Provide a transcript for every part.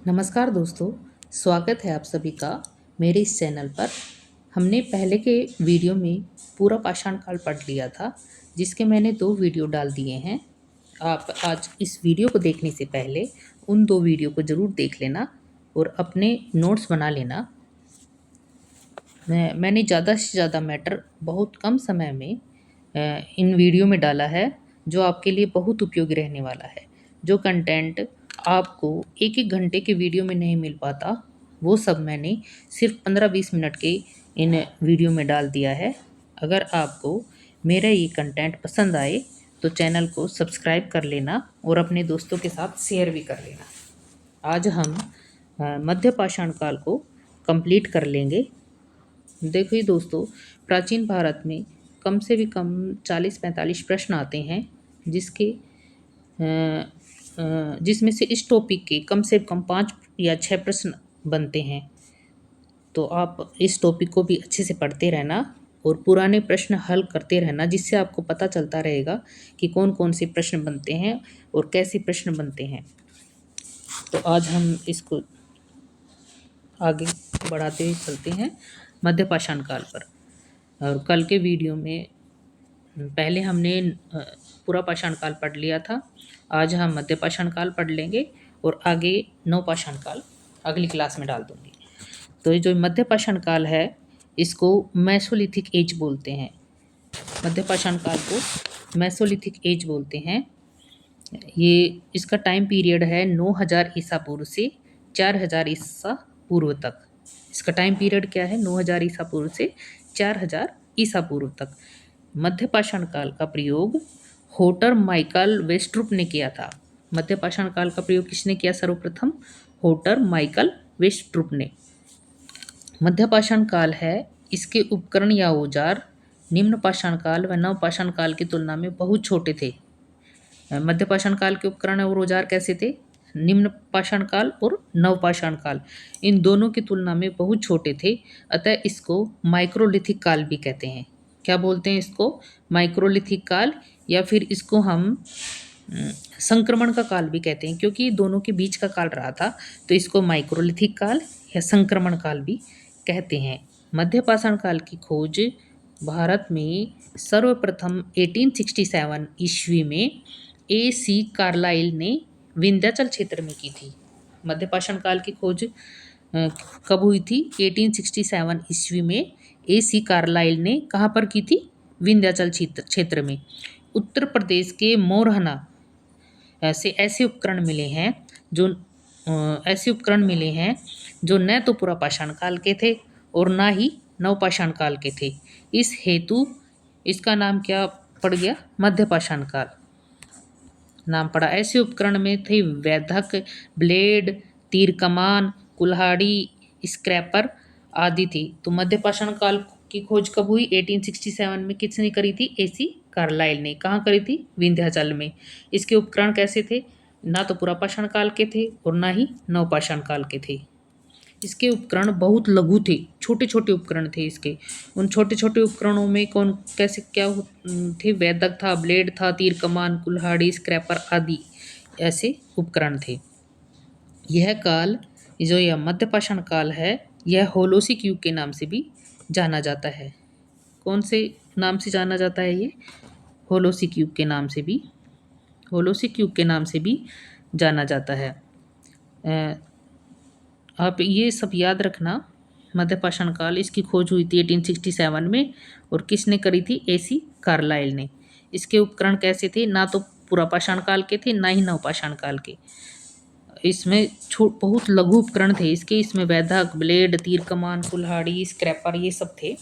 नमस्कार दोस्तों, स्वागत है आप सभी का मेरे इस चैनल पर। हमने पहले के वीडियो में पूरा पाषाण काल पढ़ लिया था, जिसके मैंने 2 वीडियो डाल दिए हैं। आप आज इस वीडियो को देखने से पहले उन 2 वीडियो को ज़रूर देख लेना और अपने नोट्स बना लेना। मैंने ज़्यादा से ज़्यादा मैटर बहुत कम समय में इन वीडियो में डाला है, जो आपके लिए बहुत उपयोगी रहने वाला है। जो कंटेंट आपको 1-1 घंटे के वीडियो में नहीं मिल पाता, वो सब मैंने सिर्फ 15-20 मिनट के इन वीडियो में डाल दिया है। अगर आपको मेरा ये कंटेंट पसंद आए तो चैनल को सब्सक्राइब कर लेना और अपने दोस्तों के साथ शेयर भी कर लेना। आज हम मध्य पाषाण काल को कंप्लीट कर लेंगे। देखिए दोस्तों, प्राचीन भारत में कम से भी कम 40-45 प्रश्न आते हैं, जिसमें से इस टॉपिक के कम से कम 5 या 6 प्रश्न बनते हैं। तो आप इस टॉपिक को भी अच्छे से पढ़ते रहना और पुराने प्रश्न हल करते रहना, जिससे आपको पता चलता रहेगा कि कौन कौन से प्रश्न बनते हैं और कैसे प्रश्न बनते हैं। तो आज हम इसको आगे बढ़ाते हुए चलते हैं मध्य पाषाण काल पर। और कल के वीडियो में पहले हमने पूरा पाषाण काल पढ़ लिया था। आज हम मध्य पाषाण काल पढ़ लेंगे और आगे नव पाषाण काल अगली क्लास में डाल दूंगी। तो ये जो मध्य पाषाण काल है, इसको मेसोलिथिक एज बोलते हैं। मध्य पाषाण काल को मेसोलिथिक एज बोलते हैं। ये इसका टाइम पीरियड है 9000 ईसा पूर्व से 4000 ईसा पूर्व तक। इसका टाइम पीरियड क्या है? 9000 ईसा पूर्व से 4000 ईसा पूर्व तक। मध्य पाषाण काल का प्रयोग होटर माइकल वेस्ट्रुप ने किया था। मध्य पाषाण काल का प्रयोग किसने किया सर्वप्रथम? होटर माइकल वेस्ट्रुप ने। मध्य पाषाण काल है, इसके उपकरण या औजार निम्न पाषाण काल व नव पाषाण काल की तुलना में बहुत छोटे थे। मध्य पाषाण काल के उपकरण और औजार कैसे थे? निम्न पाषाण काल और नव पाषाण काल, इन दोनों की तुलना में बहुत छोटे थे। अतः इसको माइक्रोलिथिक काल भी कहते हैं। क्या बोलते हैं इसको? माइक्रोलिथिक काल, या फिर इसको हम संक्रमण का काल भी कहते हैं, क्योंकि दोनों के बीच का काल रहा था। तो इसको माइक्रोलिथिक काल या संक्रमण काल भी कहते हैं। मध्य पाषाण काल की खोज भारत में सर्वप्रथम 1867 ईस्वी में AC कार्लाइल ने विंध्याचल क्षेत्र में की थी। मध्य पाषाण काल की खोज कब हुई थी? 1867 ईस्वी में AC कार्लाइल ने कहाँ पर की थी? विंध्याचल क्षेत्र में। उत्तर प्रदेश के मोरहना ऐसे उपकरण मिले हैं जो न तो पूरा पाषाण काल के थे और ना ही नव पाषाण काल के थे। इस हेतु इसका नाम क्या पड़ गया? मध्य पाषाण काल नाम पड़ा। ऐसे उपकरण में थे वैधक, ब्लेड, तीर कमान, कुल्हाड़ी, स्क्रैपर आदि थी। तो मध्य पाषाण काल की खोज कब हुई? 1867 में। किसने करी थी? AC कार्लाइल ने। कहाँ करी थी? विंध्याचल में। इसके उपकरण कैसे थे? ना तो पूरा पाषाण काल के थे और ना ही नव पाषाण काल के थे। इसके उपकरण बहुत लघु थे, छोटे छोटे उपकरण थे इसके। उन छोटे छोटे उपकरणों में कौन कैसे क्या थे? वेदक था, ब्लेड था, तीर कमान, कुल्हाड़ी, स्क्रैपर आदि ऐसे उपकरण थे। यह काल, जो यह मध्य पाषाण काल है, यह होलोसिक युग के नाम से भी जाना जाता है। कौन से नाम से जाना जाता है ये? होलोसिक युग के नाम से भी जाना जाता है। आप ये सब याद रखना। मध्य पाषाण काल, इसकी खोज हुई थी 1867 में और किसने करी थी? AC कार्लाइल ने। इसके उपकरण कैसे थे? ना तो पूरा पाषाण काल के थे, ना ही नव पाषाण काल के। इसमें बहुत लघु उपकरण थे इसके। इसमें वैधक, ब्लेड, तीर कमान, कुल्हाड़ी, स्क्रैपर ये सब थे।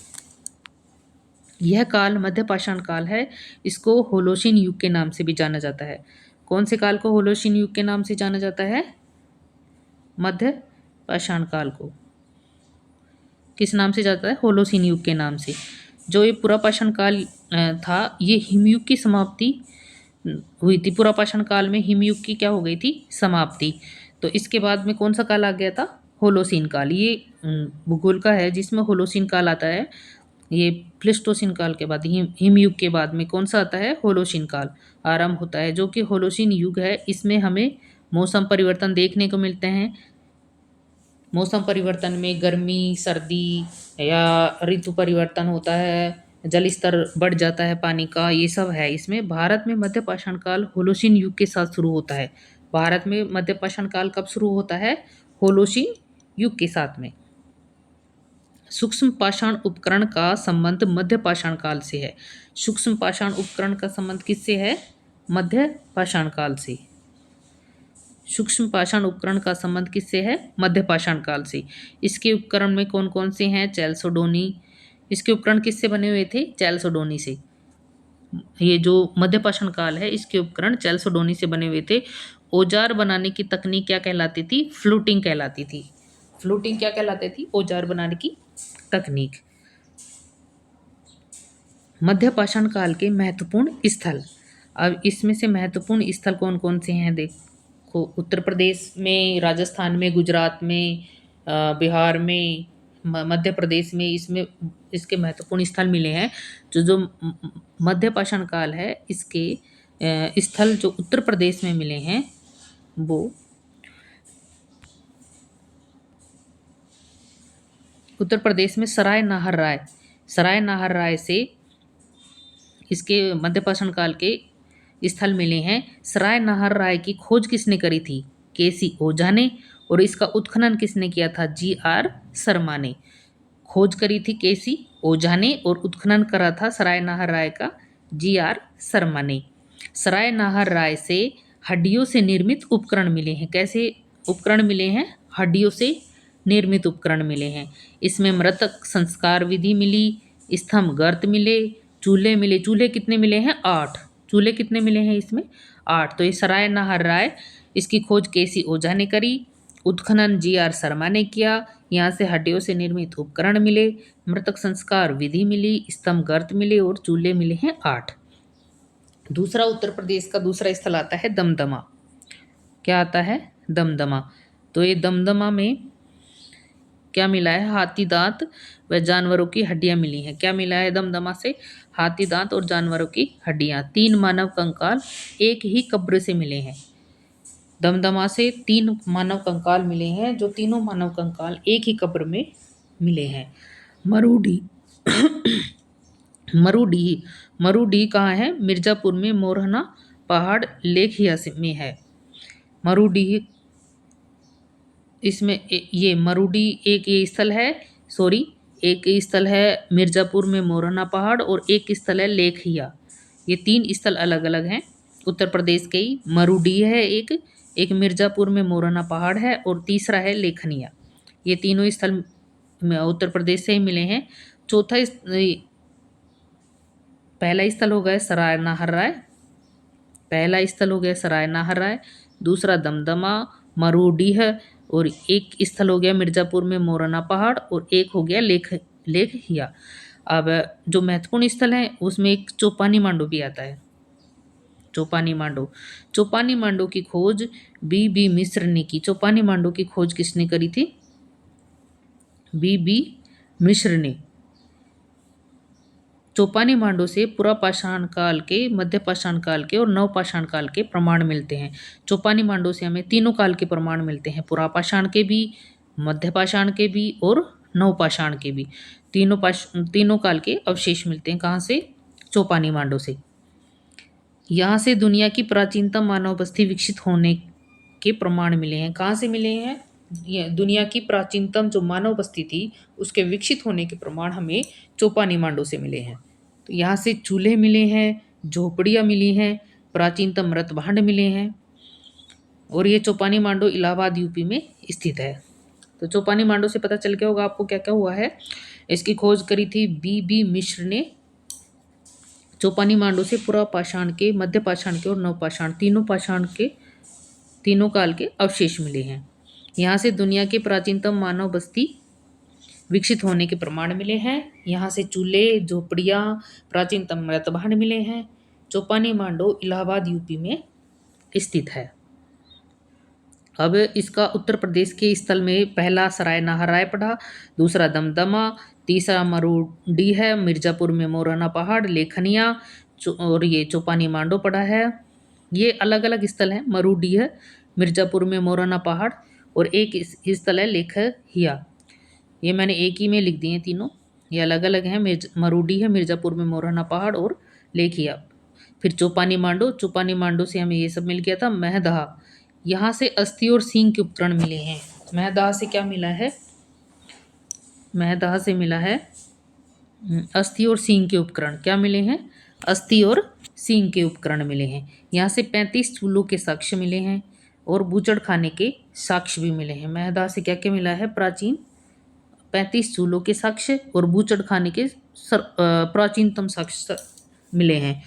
यह काल मध्य पाषाण काल है। इसको होलोसीन युग के नाम से भी जाना जाता है। कौन से काल को होलोसीन युग के नाम से जाना जाता है? मध्य पाषाण काल को किस नाम से जाता है? होलोसीन युग के नाम से। जो ये पूरा पाषाण काल था, ये हिमयुग की समाप्ति हुई थी। पूरा पाषाण काल में हिमयुग की क्या हो गई थी? समाप्ति। तो इसके बाद में कौन सा काल आ गया था? होलोसीन काल। ये भूगोल का है जिसमें होलोसीन काल आता है। ये प्लेस्टोसीन काल के बाद, हिमयुग के बाद में कौन सा आता है? होलोसीन काल आरंभ होता है, जो कि होलोसीन युग है। इसमें हमें मौसम परिवर्तन देखने को मिलते हैं। मौसम परिवर्तन में गर्मी सर्दी या ऋतु परिवर्तन होता है, जल स्तर बढ़ जाता है पानी का, ये सब है इसमें। भारत में मध्य पाषाण काल होलोसिन युग के साथ शुरू होता है। भारत में मध्य पाषाण काल कब शुरू होता है? होलोसिन युग के साथ में। सूक्ष्म पाषाण उपकरण का संबंध मध्य पाषाण काल से है। सूक्ष्म पाषाण उपकरण का संबंध किससे है? मध्य पाषाण काल से। सूक्ष्म पाषाण उपकरण का संबंध किससे है? मध्य पाषाण काल से। इसके उपकरण में कौन कौन से हैं? चैल्सोडोनी। इसके उपकरण किससे बने हुए थे? चैल्सोडोनी से। ये जो मध्य पाषाण काल है इसके उपकरण चैल्सोडोनी से बने हुए थे। औजार बनाने की तकनीक क्या कहलाती थी? फ्लूटिंग कहलाती थी। फ्लूटिंग क्या कहलाती थी? औजार बनाने की तकनीक। मध्य पाषाण काल के महत्वपूर्ण स्थल। अब इसमें से महत्वपूर्ण स्थल कौन कौन से हैं देखो। उत्तर प्रदेश में, राजस्थान में, गुजरात में, बिहार में, मध्य प्रदेश में, इसमें इसके महत्वपूर्ण स्थल मिले हैं। जो मध्य पाषाण काल है इसके स्थल जो उत्तर प्रदेश में मिले हैं वो उत्तर प्रदेश में सराय नाहर राय से इसके मध्य पाषाण काल के स्थल मिले हैं। सराय नाहर राय की खोज किसने करी थी? केसी ओझा ने। और इसका उत्खनन किसने किया था? जी.आर. शर्मा ने। खोज करी थी केसी ओझा ने और उत्खनन करा था सराय नाहर राय का जी.आर. शर्मा ने। सराय नाहर राय से हड्डियों से निर्मित उपकरण मिले हैं। कैसे उपकरण मिले हैं? हड्डियों से निर्मित उपकरण मिले हैं। इसमें मृतक संस्कार विधि मिली, स्तंभ गर्त मिले, चूल्हे मिले। चूल्हे कितने मिले हैं? 8। चूल्हे कितने मिले हैं इसमें? 8। तो ये सराय नाहर राय, इसकी खोज केसी ओझा ने करी, उत्खनन जी.आर. शर्मा ने किया। यहाँ से हड्डियों से निर्मित उपकरण मिले, मृतक संस्कार विधि मिली, स्तंभ गर्त मिले और चूल्हे मिले हैं 8। दूसरा उत्तर प्रदेश का दूसरा स्थल आता है दमदमा। क्या आता है? दमदमा। तो ये दमदमा में क्या मिला है? हाथी दांत व जानवरों की हड्डियां मिली हैं। क्या मिला है दमदमा से? हाथी दांत और जानवरों की हड्डियां। 3 मानव कंकाल एक ही कब्र से मिले हैं। दमदमा से 3 मानव कंकाल मिले हैं, जो तीनों मानव कंकाल एक ही कब्र में मिले हैं। मरूडी मरूडी मरूडी कहाँ है? मिर्जापुर में मोरहना पहाड़ लेखिया में है। मरूडी इसमें ये मरूडी एक ये स्थल है, एक स्थल है मिर्जापुर में मोरहना पहाड़ और एक स्थल है लेखिया। ये 3 स्थल अलग अलग हैं उत्तर प्रदेश के ही। मरूडी है एक मिर्जापुर में मोरहना पहाड़ है और तीसरा है लेखनिया। ये तीनों स्थल उत्तर प्रदेश से ही मिले हैं। पहला स्थल हो गया सराय नाहर राय, दूसरा दमदमा, मरूडीह और एक स्थल हो गया मिर्जापुर में मोरना पहाड़ और एक हो गया लेखहिया। अब जो महत्वपूर्ण स्थल है उसमें एक चौपानी मांडू भी आता है। चौपानी मांडू की खोज बी मिश्र ने की। चौपानी मांडू की खोज किसने करी थी? बी मिश्र ने। चौपानी मांडू से पुरापाषाण काल के, मध्य पाषाण काल के और नवपाषाण काल के प्रमाण मिलते हैं। चौपानी मांडू से हमें तीनों काल के प्रमाण मिलते हैं, पुरापाषाण के भी, मध्य पाषाण के भी और नवपाषाण के भी। तीनों काल के अवशेष मिलते हैं। कहाँ से? चौपानी मांडू से। यहाँ से दुनिया की प्राचीनतम मानव बस्ती विकसित होने के प्रमाण मिले हैं। कहाँ से मिले हैं? दुनिया की प्राचीनतम जो मानव बस्ती थी उसके विकसित होने के प्रमाण हमें चौपानी मांडू से मिले हैं। तो यहाँ से चूल्हे मिले हैं, झोपड़ियाँ मिली हैं, प्राचीनतम मृत भांड मिले हैं और ये चौपानी मांडू इलाहाबाद यूपी में स्थित है। तो चौपानी मांडू से पता चल गया होगा आपको क्या क्या हुआ है। इसकी खोज करी थी बी मिश्र ने। चौपानी मांडू से पुरापाषाण के, मध्य पाषाण के और नवपाषाण तीनों काल के अवशेष मिले हैं। यहाँ से दुनिया की प्राचीनतम मानव बस्ती विकसित होने के प्रमाण मिले हैं। यहाँ से चूल्हे, झोपड़ियाँ, प्राचीनतम मृत भांड मिले हैं। चौपानी मांडू इलाहाबाद यूपी में स्थित है। अब इसका उत्तर प्रदेश के स्थल में पहला सराय नाहराय पड़ा, दूसरा दमदमा, तीसरा मरूडी है, मिर्जापुर में मोरना पहाड़, लेखनिया और ये चौपानी मांडू पड़ा है। ये अलग अलग स्थल हैं। मरूडी है, मिर्जापुर में मोरना पहाड़ और एक इस तलय लेख हिया। ये मैंने एक ही में लिख दिए तीनों, ये अलग अलग हैं। मरूडी है, मिर्ज़ापुर में मोरहना पहाड़ और लेखिया। फिर चौपानी मांडो, चौपानी मांडो से हमें ये सब मिल गया था। महदहा, यहाँ से अस्थि और सींग के उपकरण मिले हैं। महदहा से क्या मिला है? महदहा से मिला है अस्थि और सींग के उपकरण। क्या मिले हैं? अस्थि और सींग के उपकरण मिले हैं। यहाँ से 35 चूल्हों के साक्ष्य मिले हैं और बूचड़ खाने के साक्ष्य भी मिले हैं। महदहा से क्या क्या मिला है? प्राचीन 35 चूल्हों के साक्ष्य और बूचड़ खाने के प्राचीनतम साक्ष्य मिले हैं।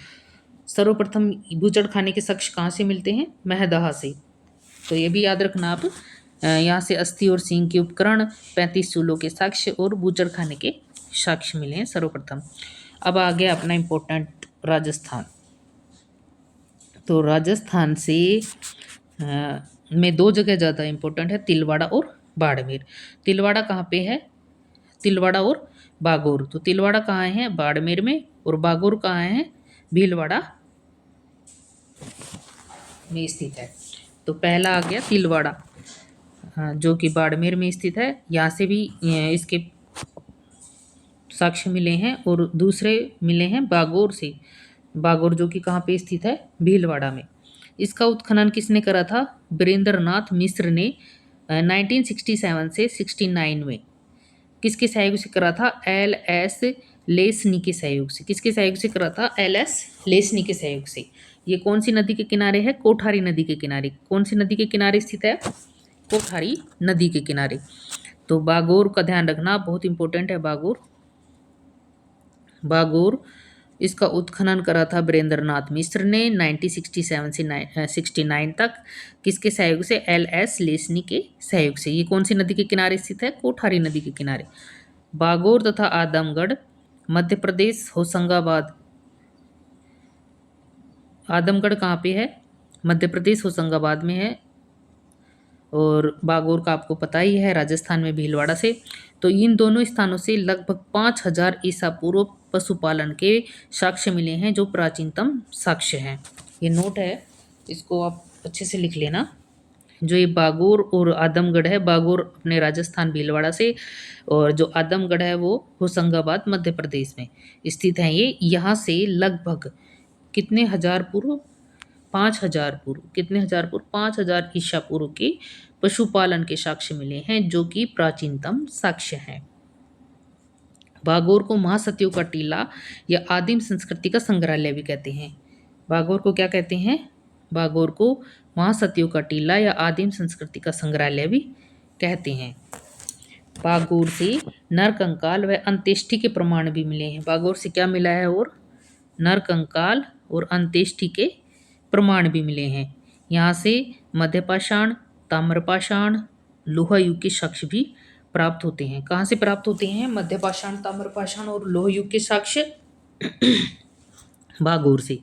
सर्वप्रथम बूचड़ खाने के साक्ष्य कहाँ से मिलते हैं? महदहा से। तो ये भी याद रखना आप। यहाँ से अस्थि और सींग के उपकरण, 35 चूल्हों के साक्ष्य और बूचड़ खाने के साक्ष्य मिले हैं सर्वप्रथम। अब आ गया अपना इम्पोर्टेंट राजस्थान। तो राजस्थान से में दो जगह ज़्यादा इम्पोर्टेंट है, तिलवाड़ा और बाड़मेर। तिलवाड़ा कहाँ पे है? तिलवाड़ा और बागोर। तो तिलवाड़ा कहाँ है? बाड़मेर में। और बागोर कहाँ है? भीलवाड़ा में स्थित है। तो पहला आ गया तिलवाड़ा, जो कि बाड़मेर में स्थित है। यहाँ से भी इसके साक्ष्य मिले हैं। और दूसरे मिले हैं बागोर से। बागोर जो कि कहाँ पे स्थित है? भीलवाड़ा में। इसका उत्खनन किसने करा था? वीरेंद्र नाथ मिश्र ने 1967 से 69 में। किसके सहयोग से करा था? एल.एस. लेसनी के सहयोग से। किसके सहयोग से करा था? एल.एस. लेसनी के सहयोग से। ये कौन सी नदी के किनारे है? कोठारी नदी के किनारे। कौन सी नदी के किनारे स्थित है? कोठारी नदी के किनारे। तो बागोर का ध्यान रखना, बहुत इंपॉर्टेंट है बागोर। बागोर इसका उत्खनन करा था वीरेंद्र नाथ मिश्र ने 1967 से 69 तक। किसके सहयोग से? एल.एस. लेसनी के सहयोग से। ये कौन सी नदी के किनारे स्थित है? कोठारी नदी के किनारे। बागोर तथा आदमगढ़ मध्य प्रदेश, होशंगाबाद। आदमगढ़ कहाँ पे है? मध्य प्रदेश, होशंगाबाद में है। और बागोर का आपको पता ही है, राजस्थान में भीलवाड़ा से। तो इन दोनों स्थानों से लगभग 5000 ईसा पूर्व पशुपालन के साक्ष्य मिले हैं, जो प्राचीनतम साक्ष्य हैं। ये नोट है, इसको आप अच्छे से लिख लेना। जो ये बागोर और आदमगढ़ है, बागोर अपने राजस्थान भीलवाड़ा से, और जो आदमगढ़ है वो होशंगाबाद मध्य प्रदेश में स्थित है। ये यहाँ से लगभग कितने हजार पूर्व? 5000 पूर्व। कितने हजार पूर्व? 5000 ईसा पूर्व के पशुपालन के साक्ष्य मिले हैं, जो कि प्राचीनतम साक्ष्य हैं। बागोर को महासतियों का टीला या आदिम संस्कृति का संग्रहालय भी कहते हैं। बागोर को क्या कहते हैं? बागोर को महासतियों का टीला या आदिम संस्कृति का संग्रहालय भी कहते हैं। बागोर से नरकंकाल व अंत्येष्टि के प्रमाण भी मिले हैं। बागोर से क्या मिला है? और नरकंकाल और अंत्येष्टि के प्रमाण भी मिले हैं। यहाँ से मध्यपाषाण, ताम्रपाषाण, लोहा युग के साक्ष्य भी प्राप्त होते हैं। कहाँ से प्राप्त होते हैं? मध्यपाषाण, ताम्रपाषाण और लोह युग के साक्ष्य बागोर से।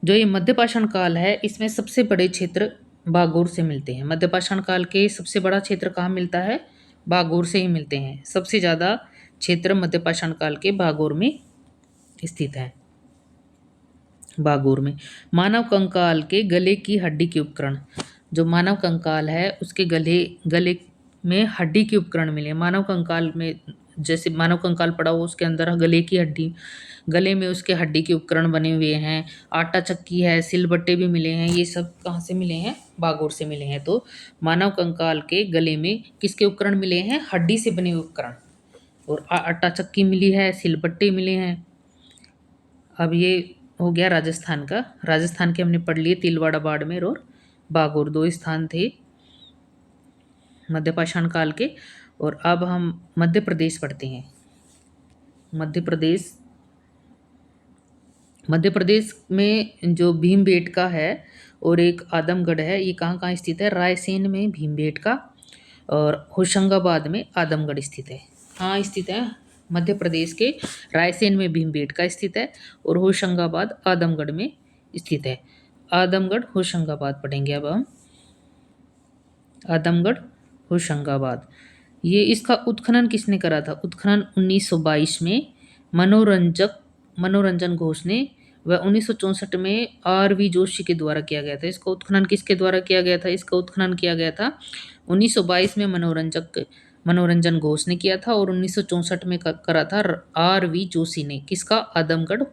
जो ये मध्यपाषाण काल है, इसमें सबसे बड़े क्षेत्र बागोर से मिलते हैं। मध्यपाषाण काल के सबसे बड़ा क्षेत्र कहाँ मिलता है? बागोर से ही मिलते हैं। सबसे ज़्यादा क्षेत्र मध्यपाषाण काल के बागोर में स्थित है। बागोर में मानव कंकाल के गले की हड्डी के उपकरण। जो मानव कंकाल है उसके गले में हड्डी के उपकरण मिले। मानव कंकाल में जैसे मानव कंकाल पड़ा हो, उसके अंदर गले की हड्डी, गले में उसके हड्डी के उपकरण बने हुए हैं। आटा चक्की है, सिलबट्टे भी मिले हैं। ये सब कहाँ से मिले हैं? बागोर से मिले हैं। तो मानव कंकाल के गले में किसके उपकरण मिले हैं? हड्डी से बने हुए उपकरण। और आटा चक्की मिली है, सिलबट्टे मिले हैं। अब ये हो गया राजस्थान का। राजस्थान के हमने पढ़ लिए तिलवाड़ा, बाड़मेर और बागोर, दो स्थान थे मध्यपाषाण काल के। और अब हम मध्य प्रदेश पढ़ते हैं। मध्य प्रदेश में जो भीमबेटका है और एक आदमगढ़ है, ये कहाँ कहाँ स्थित है? रायसेन में भीमबेटका और होशंगाबाद में आदमगढ़ स्थित है। हाँ स्थित है मध्य प्रदेश के रायसेन में भीमबेटका स्थित है और होशंगाबाद आदमगढ़ में स्थित है। आदमगढ़ होशंगाबाद पढ़ेंगे अब हम। आदमगढ़ होशंगाबाद। ये इसका उत्खनन किसने करा था? उत्खनन 1922 में मनोरंजन घोष ने वह 1964 में आर.वी. जोशी के द्वारा किया गया था। इसका उत्खनन किसके द्वारा किया गया था? इसका उत्खनन किया गया था 1922 में मनोरंजन घोष ने किया था, और 1964 में करा था आर.वी. जोशी ने। किसका? आदमगढ़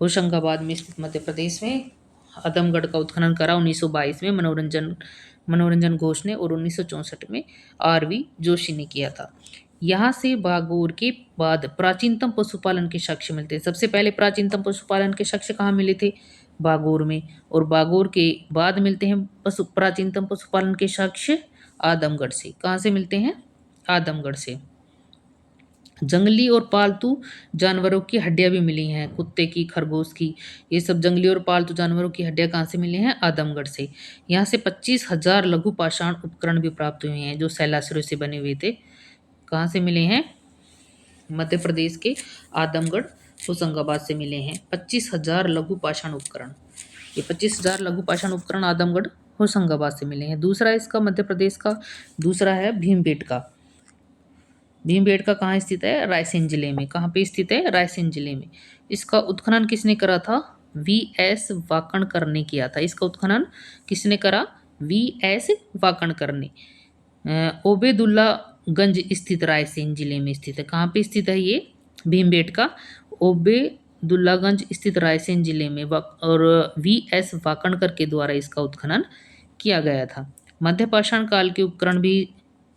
होशंगाबाद में स्थित मध्य प्रदेश में आदमगढ़ का उत्खनन करा 1922 में मनोरंजन घोष ने, और 1964 में आर.वी. जोशी ने किया था। यहाँ से बागोर के बाद प्राचीनतम पशुपालन के साक्ष्य मिलते हैं। सबसे पहले प्राचीनतम पशुपालन के साक्ष्य कहाँ मिले थे? बागोर में। और बागोर के बाद मिलते हैं प्राचीनतम पशुपालन के साक्ष्य आदमगढ़ से। कहाँ से मिलते हैं? आदमगढ़ से। जंगली और पालतू जानवरों की हड्डियां भी मिली हैं, कुत्ते की, खरगोश की। ये सब जंगली और पालतू जानवरों की हड्डियां कहाँ से मिली हैं? आदमगढ़ से। यहाँ से 25,000 लघु पाषाण उपकरण भी प्राप्त हुए हैं, जो शैलाश्रयों से बने हुए थे। कहाँ से मिले हैं? मध्य प्रदेश के आदमगढ़ होशंगाबाद से मिले हैं 25,000 लघु पाषाण उपकरण। ये 25,000 लघु पाषाण उपकरण आदमगढ़ होशंगाबाद से मिले हैं। दूसरा इसका मध्य प्रदेश का दूसरा है भीमबेटका। भीमबेटका कहाँ स्थित है? रायसेन जिले में। कहाँ पे स्थित है? रायसेन जिले में। इसका उत्खनन किसने करा था? वी.एस. वाकणकर ने किया था। इसका उत्खनन किसने करा? वी.एस. वाकणकर ने। ओबेदुल्लागंज स्थित रायसेन जिले में स्थित है। कहाँ पे स्थित है ये? भीमबेटका ओबेदुल्लागंज स्थित रायसेन जिले में, और वी.एस. वाकणकर के द्वारा इसका उत्खनन किया गया था। मध्य पाषाण काल के उपकरण भी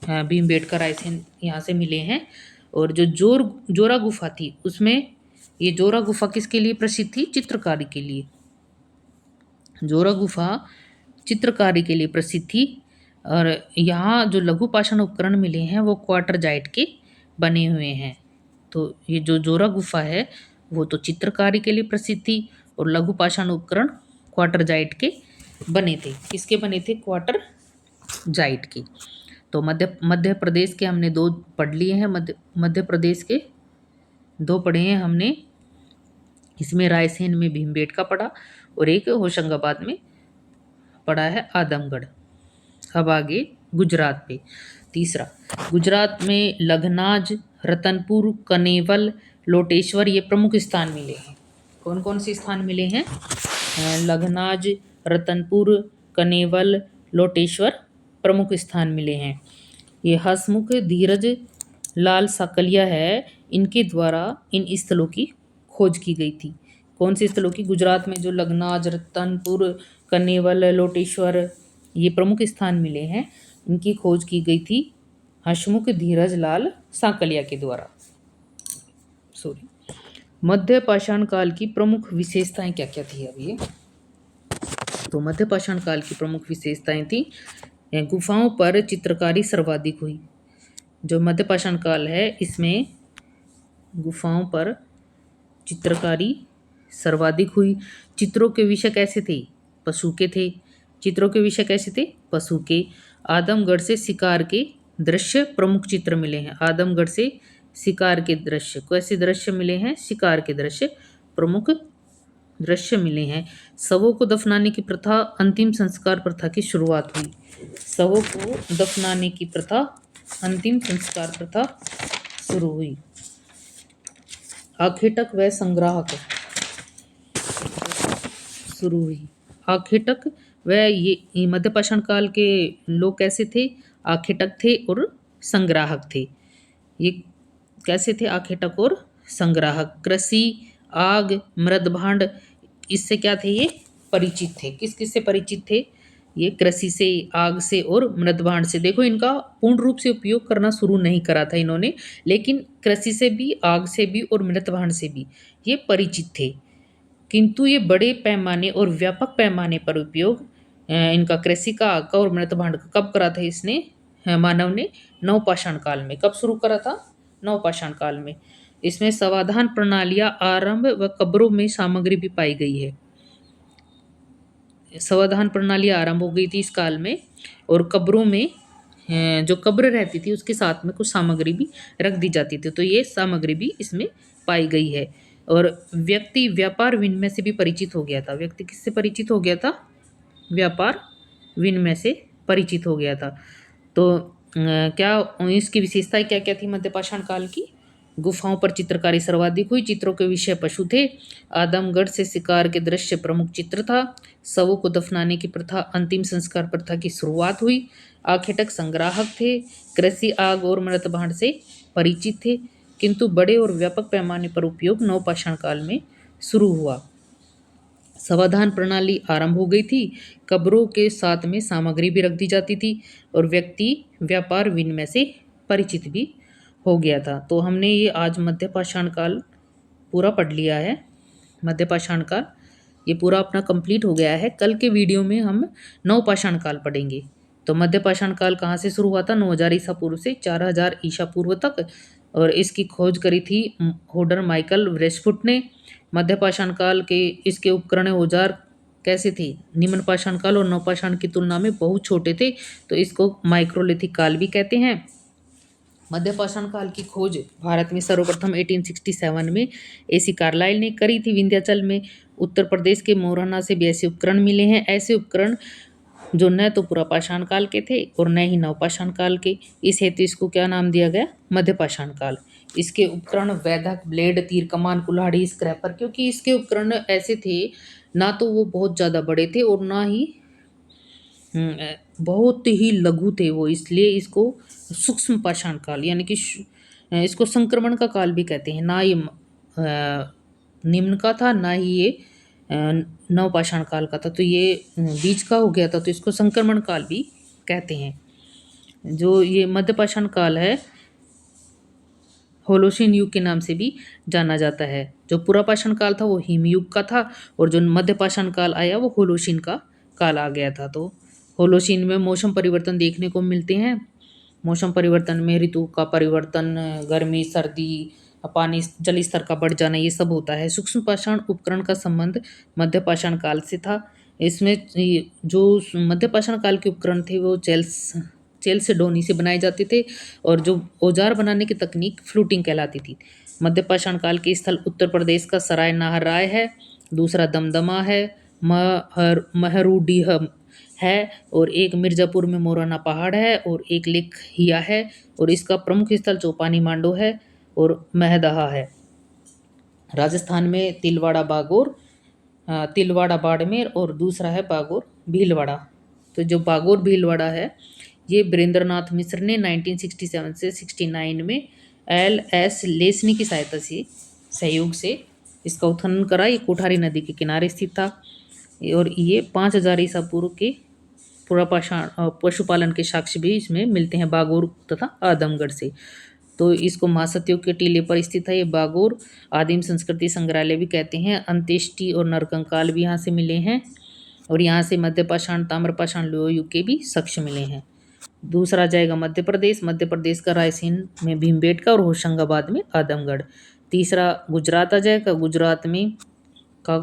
भीमबेटका रायसेन यहाँ से मिले हैं। और जो जोरा गुफा थी उसमें, ये जोरा गुफा किसके लिए प्रसिद्ध थी? चित्रकारी के लिए। जोरा गुफा चित्रकारी के लिए प्रसिद्ध थी। और यहाँ जो लघु पाषाण उपकरण मिले हैं वो क्वार्टरजाइट के बने हुए हैं। तो ये जो जोरा गुफा है वो तो चित्रकारी के लिए प्रसिद्ध थी, और लघु पाषाण उपकरण क्वार्टरजाइट के बने थे। किसके बने थे? क्वार्टरजाइट के। तो मध्य प्रदेश के हमने 2 पढ़ लिए हैं। मध्य प्रदेश के 2 पढ़े हैं हमने। इसमें रायसेन में भीमबेटका पढ़ा, और एक होशंगाबाद में पढ़ा है आदमगढ़। अब आगे गुजरात पे। तीसरा, गुजरात में लखनाज, रतनपुर, कनेवल, लोटेश्वर ये प्रमुख स्थान मिले हैं। कौन कौन से स्थान मिले हैं? लखनाज, रतनपुर, कनेवल, लोटेश्वर प्रमुख स्थान मिले हैं। ये हसमुख धीरज लाल साकलिया है, इनके द्वारा इन स्थलों की खोज की गई थी। कौन से स्थलों की? गुजरात में जो लखनाज, रतनपुर, कनेवल, लोटेश्वर ये प्रमुख स्थान मिले हैं, इनकी खोज की गई थी हसमुख धीरज लाल साकलिया के द्वारा। मध्य पाषाण काल की प्रमुख विशेषताएं क्या क्या थी? अब ये तो मध्य पाषाण काल की प्रमुख विशेषताएं थी, गुफाओं पर चित्रकारी सर्वाधिक हुई। जो मध्य पाषाण काल है इसमें गुफाओं पर चित्रकारी सर्वाधिक हुई। चित्रों के विषय कैसे थे? पशु के थे। चित्रों के विषय कैसे थे? पशु के। आदमगढ़ से शिकार के दृश्य प्रमुख चित्र मिले हैं। आदमगढ़ से शिकार के दृश्य, कैसे दृश्य मिले हैं? शिकार के दृश्य प्रमुख दृश्य मिले हैं। शवों को दफनाने की प्रथा, अंतिम संस्कार प्रथा की शुरुआत हुई। शवों को दफनाने की प्रथा, अंतिम संस्कार प्रथा शुरू हुई। आखेटक व संग्राहक शुरू हुई। आखेटक व ये मध्य पाषाण काल के लोग कैसे थे? आखेटक थे और संग्राहक थे। ये कैसे थे? आखेटक और संग्राहक। कृषि, आग, मृदभांड इससे क्या थे? ये परिचित थे। किस किस से परिचित थे? ये कृषि से, आग से और मृदभांड से। देखो इनका पूर्ण रूप से उपयोग करना शुरू नहीं करा था इन्होंने, लेकिन कृषि से भी, आग से भी और मृदभांड से भी ये परिचित थे। किंतु ये बड़े पैमाने और व्यापक पैमाने पर उपयोग इनका कृषि का, आग का और मृदभांड का कब करा था इसने? मानव ने नवपाषाण काल में। कब शुरू करा था? नवपाषाण काल में। इसमें समाधान प्रणालियां आरंभ व कब्रों में सामग्री भी पाई गई है। समाधान प्रणाली आरंभ हो गई थी इस काल में, और कब्रों में जो कब्र रहती थी उसके साथ में कुछ सामग्री भी रख दी जाती थी। तो ये सामग्री भी इसमें पाई गई है। और व्यक्ति व्यापार विनिमय से भी परिचित हो गया था। व्यक्ति किससे परिचित हो गया था? व्यापार विनिमय से परिचित हो गया था। तो क्या इसकी विशेषताएं क्या क्या थी मध्य पाषाण काल की? गुफाओं पर चित्रकारी सर्वाधिक हुई, चित्रों के विषय पशु थे। आदमगढ़ से शिकार के दृश्य प्रमुख चित्र था। शवों को दफनाने की प्रथा, अंतिम संस्कार प्रथा की शुरुआत हुई। आखेटक संग्राहक थे। कृषि, आग और मृत भांड से परिचित थे, किंतु बड़े और व्यापक पैमाने पर उपयोग नवपाषाण काल में शुरू हुआ। समाधान प्रणाली आरंभ हो गई थी। कब्रों के साथ में सामग्री भी रख दी जाती थी और व्यक्ति व्यापार विनिमय से परिचित भी हो गया था। तो हमने ये आज मध्यपाषाण काल पूरा पढ़ लिया है। मध्यपाषाण काल ये पूरा अपना कंप्लीट हो गया है। कल के वीडियो में हम नवपाषाण काल पढ़ेंगे। तो मध्यपाषाण काल कहाँ से शुरू हुआ था? 9000 ईसा पूर्व से 4000 ईसा पूर्व तक, और इसकी खोज करी थी होडर माइकल वेस्टफुट ने। मध्यपाषाण काल के इसके उपकरण औजार कैसे थे? निम्न पाषाण काल और नवपाषाण की तुलना में बहुत छोटे थे, तो इसको माइक्रोलिथिक काल भी कहते हैं। मध्यपाषाण काल की खोज भारत में सर्वप्रथम 1867 में एसी कार्लाइल ने करी थी। विंध्याचल में उत्तर प्रदेश के मोरना से भी ऐसे उपकरण मिले हैं। ऐसे उपकरण जो न तो पुरापाषाण काल के थे और न ही नवपाषाण काल के। इस हेतु इसको क्या नाम दिया गया? मध्यपाषाण काल। इसके उपकरण वैधक, ब्लेड, तीर कमान, कुल्हाड़ी, स्क्रैपर, क्योंकि इसके उपकरण ऐसे थे, ना तो वो बहुत ज़्यादा बड़े थे और ना ही बहुत ही लघु थे वो, इसलिए इसको सूक्ष्म पाषाण काल यानी कि इसको संक्रमण का काल भी कहते हैं। ना ये निम्न का था, ना ही ये नवपाषाण काल का था, तो ये बीच का हो गया था, तो इसको संक्रमण काल भी कहते हैं। जो ये मध्यपाषाण काल है, होलोसीन युग के नाम से भी जाना जाता है। जो पुरापाषाण काल था वो हिमयुग का था, और जो मध्यपाषाण काल आया वो होलोसीन का काल आ गया था। तो होलोसीन में मौसम परिवर्तन देखने को मिलते हैं। मौसम परिवर्तन में ऋतु का परिवर्तन, गर्मी, सर्दी, पानी जल स्तर का बढ़ जाना, ये सब होता है। सूक्ष्म पाषाण उपकरण का संबंध मध्यपाषाण काल से था। इसमें जो मध्यपाषाण काल के उपकरण थे वो चेल्सडोनी से बनाए जाते थे, और जो औजार बनाने की तकनीक फ्लूटिंग कहलाती थी। मध्यपाषाण काल के स्थल उत्तर प्रदेश का सराय नाहराय है, दूसरा दमदमा है, महरूडीह है, और एक मिर्जापुर में मोराना पहाड़ है, और एक लेखहिया है, और इसका प्रमुख स्थल चौपानी मांडो है और महदहा है। राजस्थान में तिलवाड़ा बाड़मेर, और दूसरा है बागोर भीलवाड़ा। तो जो बागोर भीलवाड़ा है, ये वीरेंद्रनाथ मिश्र ने 1967 से 69 में LS लेसनी की सहायता से, सहयोग से इसका उत्खनन करा। ये कोठारी नदी के किनारे स्थित था, और ये 5000 ईसा पूर्व के पुरापाषाण पशुपालन के साक्ष्य भी इसमें मिलते हैं, बागोर तथा आदमगढ़ से। तो इसको महासत्योग के टीले पर स्थित है ये बागोर। आदिम संस्कृति संग्रहालय भी कहते हैं। अंत्येष्टि और नरकंकाल भी यहाँ से मिले हैं, और यहाँ से मध्यपाषाण, ताम्रपाषाण, लोह युग के भी साक्ष्य मिले हैं। दूसरा जाएगा मध्य प्रदेश। मध्य प्रदेश का रायसेन में भीमबेटका और होशंगाबाद में आदमगढ़। तीसरा गुजरात आ जाएगा। गुजरात में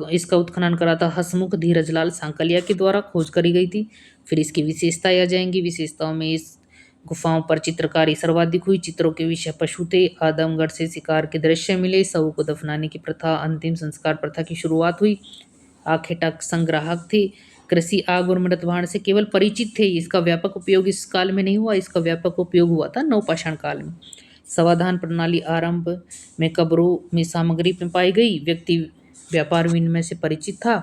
इसका उत्खनन करा था हसमुख धीरजलाल सांकलिया के द्वारा, खोज करी गई थी। फिर इसकी विशेषताएं आ जाएंगी। विशेषताओं में इस गुफाओं पर चित्रकारी सर्वाधिक हुई, चित्रों के विषय पशु थे, आदमगढ़ से शिकार के दृश्य मिले, शवों को दफनाने की प्रथा, अंतिम संस्कार प्रथा की शुरुआत हुई। आखेटक संग्राहक थे। कृषि, आग और मृत भांड से केवल परिचित थे। इसका व्यापक उपयोग इस काल में नहीं हुआ, इसका व्यापक उपयोग हुआ था नवपाषाण काल में। समाधान प्रणाली आरंभ में कब्रों में सामग्री में पाई गई, व्यक्ति व्यापार विनिमय से परिचित था।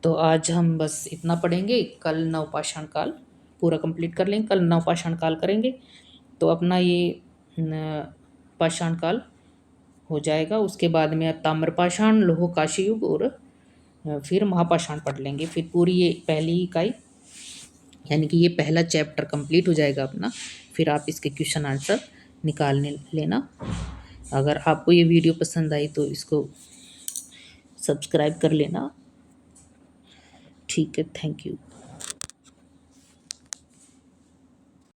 तो आज हम बस इतना पढ़ेंगे, कल नवपाषाण काल पूरा कंप्लीट कर लेंगे। कल नवपाषाण काल करेंगे तो अपना ये पाषाण काल हो जाएगा। उसके बाद में ताम्रपाषाण, लौह कांस्य युग और फिर महापाषाण पढ़ लेंगे। फिर पूरी ये पहली इकाई यानी कि ये पहला चैप्टर कंप्लीट हो जाएगा अपना। फिर आप इसके क्वेश्चन आंसर निकालने लेना। अगर आपको ये वीडियो पसंद आई तो इसको सब्सक्राइब कर लेना। ठीक है, थैंक यू।